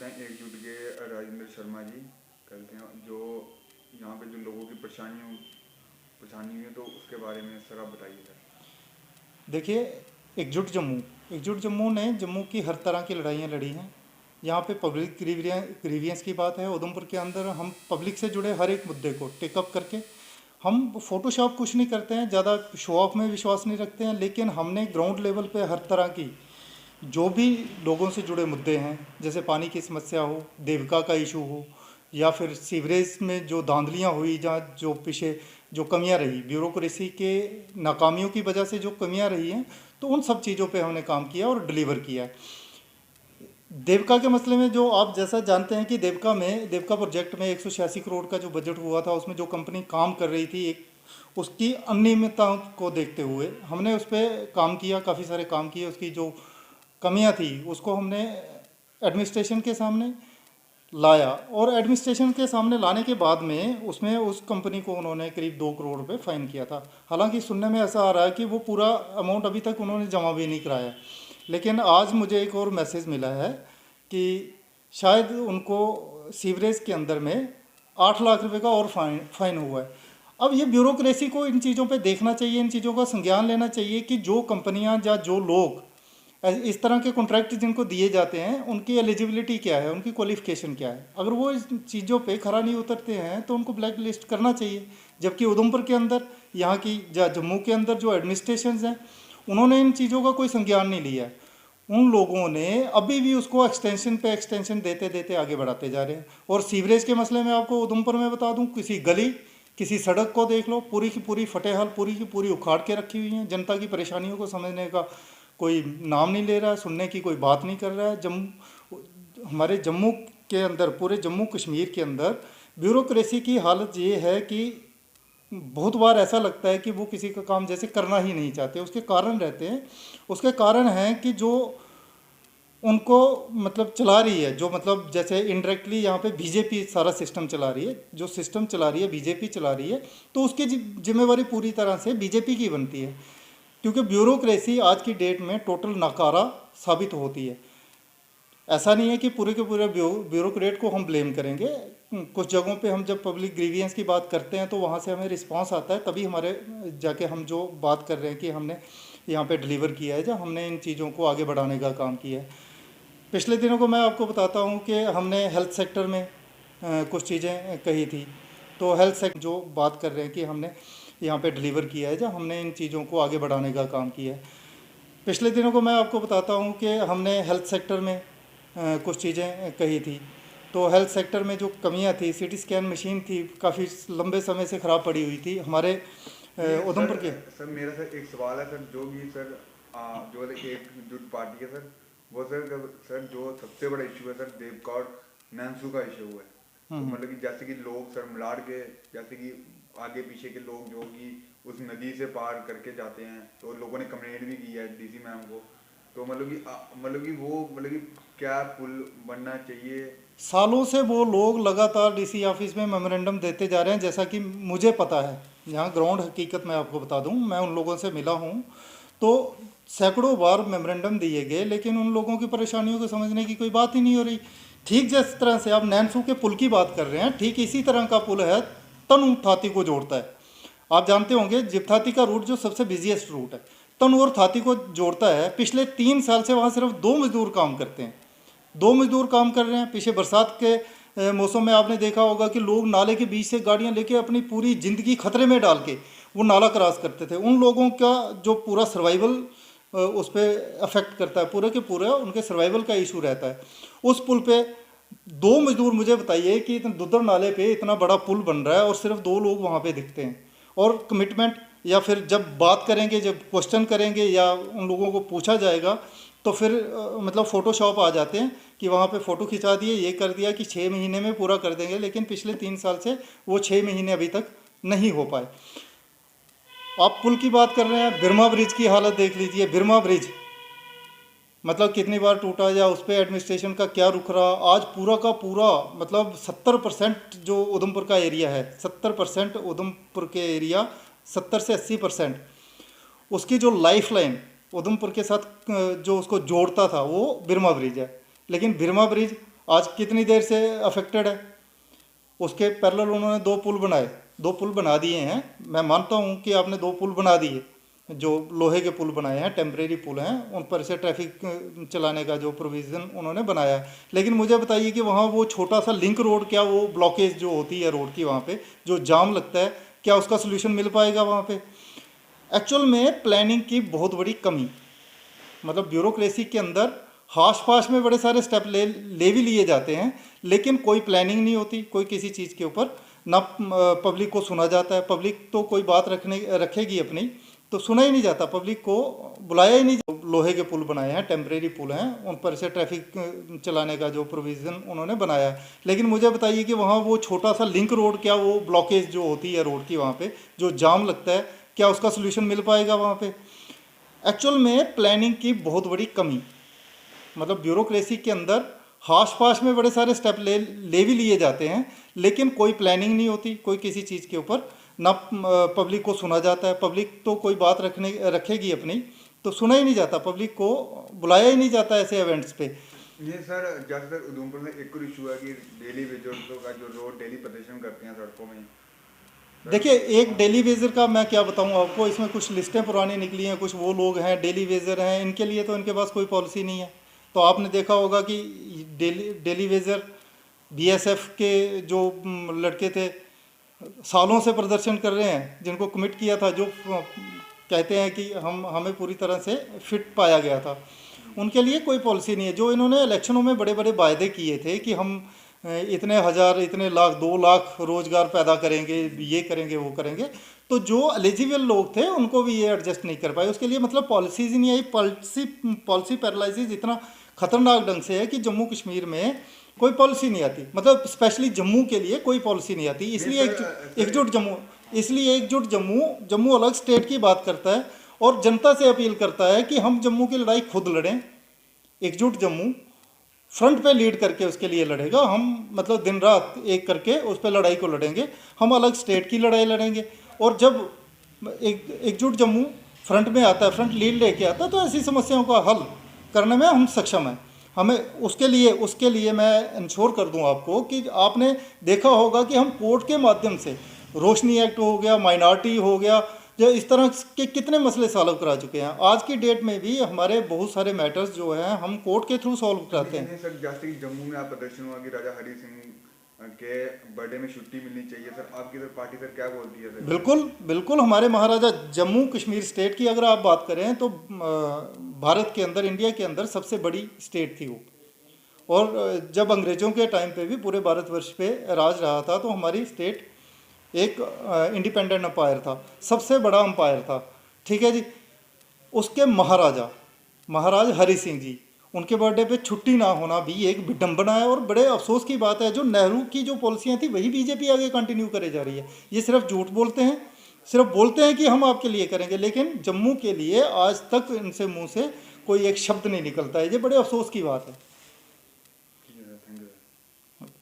कहते हैं एकजुट के राजेंद्र शर्मा जी कहते हैं जो यहाँ पे जो लोगों की परेशानी हुई है, तो उसके बारे में सर आप बताइए सर। देखिए, एकजुट जम्मू ने जम्मू की हर तरह की लड़ाइयाँ लड़ी हैं। यहाँ पे पब्लिक ग्रीवियंस की बात है। उधमपुर के अंदर हम पब्लिक से जुड़े हर एक मुद्दे को टेकअप करके हम फोटोशॉप कुछ नहीं करते हैं, ज़्यादा शो ऑफ में विश्वास नहीं रखते हैं, लेकिन हमने ग्राउंड लेवल पे हर तरह की जो भी लोगों से जुड़े मुद्दे हैं, जैसे पानी की समस्या हो, देविका का इशू हो, या फिर सीवरेज में जो धांधलियाँ हुई, जहाँ जो पीछे जो कमियां रही, ब्यूरोक्रेसी के नाकामियों की वजह से जो कमियां रही हैं, तो उन सब चीज़ों पे हमने काम किया और डिलीवर किया है। देविका के मसले में जो आप जैसा जानते हैं कि देविका प्रोजेक्ट में 186 करोड़ का जो बजट हुआ था, उसमें जो कंपनी काम कर रही थी, एक उसकी अनियमितताओं को देखते हुए हमने उस पर काम किया, काफ़ी सारे काम किए। उसकी जो कमियां थी उसको हमने एडमिनिस्ट्रेशन के सामने लाया, और एडमिनिस्ट्रेशन के सामने लाने के बाद में उसमें उस कंपनी को उन्होंने करीब 2 करोड़ रुपए फाइन किया था। हालांकि सुनने में ऐसा आ रहा है कि वो पूरा अमाउंट अभी तक उन्होंने जमा भी नहीं कराया। लेकिन आज मुझे एक और मैसेज मिला है कि शायद उनको सीवरेज के अंदर में 8 लाख रुपए का और फाइन हुआ है। अब ये ब्यूरोक्रेसी को इन चीज़ों पे देखना चाहिए, इन चीज़ों का संज्ञान लेना चाहिए कि जो कंपनियां या जो लोग इस तरह के कॉन्ट्रैक्ट जिनको दिए जाते हैं, उनकी एलिजिबिलिटी क्या है, उनकी क्वालिफिकेशन क्या है। अगर वो इस चीज़ों पे खरा नहीं उतरते हैं तो उनको ब्लैक लिस्ट करना चाहिए। जबकि उधमपुर के अंदर, यहाँ की जम्मू के अंदर जो एडमिनिस्ट्रेशन हैं, उन्होंने इन चीज़ों का कोई संज्ञान नहीं लिया है। उन लोगों ने अभी भी उसको एक्सटेंशन पे एक्सटेंशन देते देते आगे बढ़ाते जा रहे हैं। और सीवरेज के मसले में आपको उधमपुर में बता दूं, किसी गली, किसी सड़क को देख लो, पूरी की पूरी फटेहाल, पूरी की पूरी उखाड़ के रखी हुई हैं। जनता की परेशानियों को समझने का कोई नाम नहीं ले रहा है, सुनने की कोई बात नहीं कर रहा है। हमारे जम्मू के अंदर, पूरे जम्मू कश्मीर के अंदर ब्यूरोक्रेसी की हालत ये है कि बहुत बार ऐसा लगता है कि वो किसी का काम जैसे करना ही नहीं चाहते। उसके कारण रहते हैं, उसके कारण हैं कि जो उनको मतलब चला रही है, जो मतलब जैसे इनडायरेक्टली यहाँ पे बीजेपी सारा सिस्टम चला रही है, जो सिस्टम चला रही है बीजेपी चला रही है, तो उसकी जिम्मेवारी पूरी तरह से बीजेपी की बनती है। क्योंकि ब्यूरोक्रेसी आज की डेट में टोटल नाकारा साबित होती है। ऐसा नहीं है कि पूरे के पूरे ब्यूरोक्रेट को हम ब्लेम करेंगे। कुछ जगहों पे हम जब पब्लिक ग्रीवियंस की बात करते हैं तो वहाँ से हमें रिस्पांस आता है, तभी हमारे जाके हम जो बात कर रहे हैं कि हमने यहाँ पे डिलीवर किया है, जब हमने इन चीज़ों को आगे बढ़ाने का काम किया है। पिछले दिनों को मैं आपको बताता हूँ कि हमने हेल्थ सेक्टर में कुछ चीज़ें कही थी। तो हेल्थ सेक्टर जो बात कर रहे हैं कि हमने यहाँ पे डिलीवर किया है, जब हमने इन चीज़ों को आगे बढ़ाने का काम किया है। पिछले दिनों को मैं आपको बताता हूँ कि हमने हेल्थ सेक्टर में कुछ चीज़ें कही थी। तो हेल्थ सेक्टर में जो कमियाँ थी, सीटी स्कैन मशीन थी, काफ़ी लंबे समय से ख़राब पड़ी हुई थी हमारे उधमपुर के। सर मेरा सर एक सवाल है सर, जो भी सर जो एकजुट पार्टी है सर, वो सर जो सबसे बड़ा इशू है सर देवका और नैन्सू का इशू है। तो मतलब कि जैसे कि लोग सर मिलाड़ के, जैसे कि आगे पीछे के लोग जो कि उस नदी से पार करके जाते हैं, तो लोगों ने कंप्लेंट भी की है डीसी मैम को। तो मतलब कि वो मतलब कि क्या पुल बनना चाहिए। सालों से वो लोग लगातार डीसी ऑफिस में मेमोरेंडम देते जा रहे हैं, जैसा कि मुझे पता है। यहाँ ग्राउंड हकीकत मैं आपको बता दूँ, मैं उन लोगों से मिला हूँ, तो सैकड़ों बार मेमोरेंडम दिए गए, लेकिन उन लोगों की परेशानियों को समझने की कोई बात ही नहीं हो रही। ठीक जिस तरह से आप नैनसू के पुल की बात कर रहे हैं, ठीक इसी तरह का पुल है तनु थाती को जोड़ता है। आप जानते होंगे जिपथाती का रूट जो सबसे बिजिएस्ट रूट है, तनु और थाती को जोड़ता है। पिछले 3 साल से वहाँ सिर्फ 2 मजदूर काम करते हैं, 2 मजदूर काम कर रहे हैं। पीछे बरसात के मौसम में आपने देखा होगा कि लोग नाले के बीच से गाड़ियाँ लेके अपनी पूरी ज़िंदगी खतरे में डाल के वो नाला क्रॉस करते थे। उन लोगों का जो पूरा सर्वाइवल उस पर अफेक्ट करता है, पूरे के पूरे उनके सर्वाइवल का इशू रहता है। उस पुल पे 2 मजदूर, मुझे बताइए कि दुद्धर नाले पे इतना बड़ा पुल बन रहा है और सिर्फ 2 लोग वहाँ पे दिखते हैं। और कमिटमेंट, या फिर जब बात करेंगे, जब क्वेश्चन करेंगे या उन लोगों को पूछा जाएगा, तो फिर मतलब फ़ोटोशॉप आ जाते हैं कि वहाँ पे फ़ोटो खिंचा दिए, ये कर दिया कि 6 महीने में पूरा कर देंगे। लेकिन पिछले 3 साल से वो 6 महीने अभी तक नहीं हो पाए। आप पुल की बात कर रहे हैं, बिरमा ब्रिज की हालत देख लीजिए। बिरमा ब्रिज मतलब कितनी बार टूटा, या उस पर एडमिनिस्ट्रेशन का क्या रुख रहा। आज पूरा का पूरा मतलब 70% जो उधमपुर का एरिया है, 70% उधमपुर के एरिया, 70 से 80% उसकी जो लाइफ लाइन उधमपुर के साथ जो उसको जोड़ता था वो बिरमा ब्रिज है। लेकिन बिरमा ब्रिज आज कितनी देर से अफेक्टेड है। उसके पैरेलल उन्होंने 2 पुल बनाए, 2 पुल बना दिए हैं। मैं मानता हूँ कि आपने 2 पुल बना दिए, जो लोहे के पुल बनाए हैं, टेम्परेरी पुल हैं, उन पर से ट्रैफिक चलाने का जो प्रोविज़न उन्होंने बनाया है। लेकिन मुझे बताइए कि वहाँ वो छोटा सा लिंक रोड, क्या वो ब्लॉकेज जो होती है रोड की, वहाँ पे जो जाम लगता है, क्या उसका सोल्यूशन मिल पाएगा वहाँ पे? एक्चुअल में प्लानिंग की बहुत बड़ी कमी, मतलब ब्यूरोक्रेसी के अंदर हाश पाश में बड़े सारे स्टेप ले भी लिए जाते हैं, लेकिन कोई प्लानिंग नहीं होती कोई किसी चीज़ के ऊपर, ना पब्लिक को सुना जाता है। पब्लिक तो कोई बात रखेगी अपनी, तो सुना ही नहीं जाता, पब्लिक को बुलाया ही नहीं। लोहे के पुल बनाए हैं, टेम्परेरी पुल हैं, उन पर से ट्रैफिक चलाने का जो प्रोविज़न उन्होंने बनाया है। लेकिन मुझे बताइए कि वहाँ वो छोटा सा लिंक रोड, क्या वो ब्लॉकेज जो होती है रोड की, वहाँ पे जो जाम लगता है, क्या उसका सोल्यूशन मिल पाएगा वहाँ पे? एक्चुअल में प्लानिंग की बहुत बड़ी कमी, मतलब ब्यूरोक्रेसी के अंदर हाश पाश में बड़े सारे स्टेप ले भी लिए जाते हैं, लेकिन कोई प्लानिंग नहीं होती कोई किसी चीज़ के ऊपर, ना पब्लिक को सुना जाता है। पब्लिक तो कोई बात रखेगी अपनी, तो सुना ही नहीं जाता, पब्लिक को बुलाया ही नहीं जाता ऐसे इवेंट्स पे। ये सर जैसे सर उधमपुर में एक और इशू है कि डेली वेजर्सों का जो रोड डेली प्रदर्शन करते हैं सड़कों में। देखिए, एक डेली वेजर का मैं क्या बताऊं आपको, इसमें कुछ लिस्टें पुरानी निकली हैं, कुछ वो लोग हैं डेली वेजर हैं, इनके लिए तो इनके पास कोई पॉलिसी नहीं है। तो आपने देखा होगा कि डेली वेजर बीएसएफ के जो लड़के थे, सालों से प्रदर्शन कर रहे हैं, जिनको कमिट किया था, जो कहते हैं कि हमें पूरी तरह से फिट पाया गया था, उनके लिए कोई पॉलिसी नहीं है। जो इन्होंने इलेक्शनों में बड़े बड़े वायदे किए थे कि हम इतने हज़ार, इतने लाख, 2 लाख रोज़गार पैदा करेंगे, ये करेंगे, वो करेंगे, तो जो एलिजिबल लोग थे उनको भी ये एडजस्ट नहीं कर पाए। उसके लिए मतलब पॉलिसीज़ ही नहीं आई। पॉलिसी पैरालिसिस इतना ख़तरनाक ढंग से है कि जम्मू कश्मीर में कोई पॉलिसी नहीं आती, मतलब स्पेशली जम्मू के लिए कोई पॉलिसी नहीं आती। इसलिए एकजुट जम्मू अलग स्टेट की बात करता है और जनता से अपील करता है कि हम जम्मू की लड़ाई खुद लड़ें। एकजुट जम्मू फ्रंट पे लीड करके उसके लिए लड़ेगा। हम मतलब दिन रात एक करके उस पर लड़ाई को लड़ेंगे। हम अलग स्टेट की लड़ाई लड़ेंगे। और जब एकजुट जम्मू फ्रंट में आता है, फ्रंट लीड लेके आता है, तो ऐसी समस्याओं का हल करने में हम सक्षम हैं। हमें उसके लिए मैं इंश्योर कर दूं आपको कि आपने देखा होगा कि हम कोर्ट के माध्यम से, रोशनी एक्ट हो गया, माइनॉरिटी हो गया, जो इस तरह के कितने मसले सॉल्व करा चुके हैं। आज की डेट में भी हमारे बहुत सारे मैटर्स जो हैं हम कोर्ट के थ्रू सॉल्व कराते हैं। सर जैसे कि जम्मू में आप प्रदर्शन हुआ कि राजा हरि सिंह के बर्थडे में छुट्टी मिलनी चाहिए, सर आपकी सर पार्टी सर क्या बोलती है सर? बिल्कुल हमारे महाराजा, जम्मू कश्मीर स्टेट की अगर आप बात करें तो भारत के अंदर, इंडिया के अंदर सबसे बड़ी स्टेट थी वो। और जब अंग्रेज़ों के टाइम पे भी पूरे भारतवर्ष पे राज रहा था, तो हमारी स्टेट एक इंडिपेंडेंट अंपायर था, सबसे बड़ा अंपायर था, ठीक है जी। उसके महाराज हरि सिंह जी, उनके बर्थडे पे छुट्टी ना होना भी एक विडंबना है और बड़े अफसोस की बात है। जो नेहरू की जो पॉलिसियाँ थी वही बीजेपी आगे कंटिन्यू करे जा रही है। ये सिर्फ झूठ बोलते हैं कि हम आपके लिए करेंगे, लेकिन जम्मू के लिए आज तक इनसे मुंह से कोई एक शब्द नहीं निकलता है। ये बड़े अफसोस की बात है।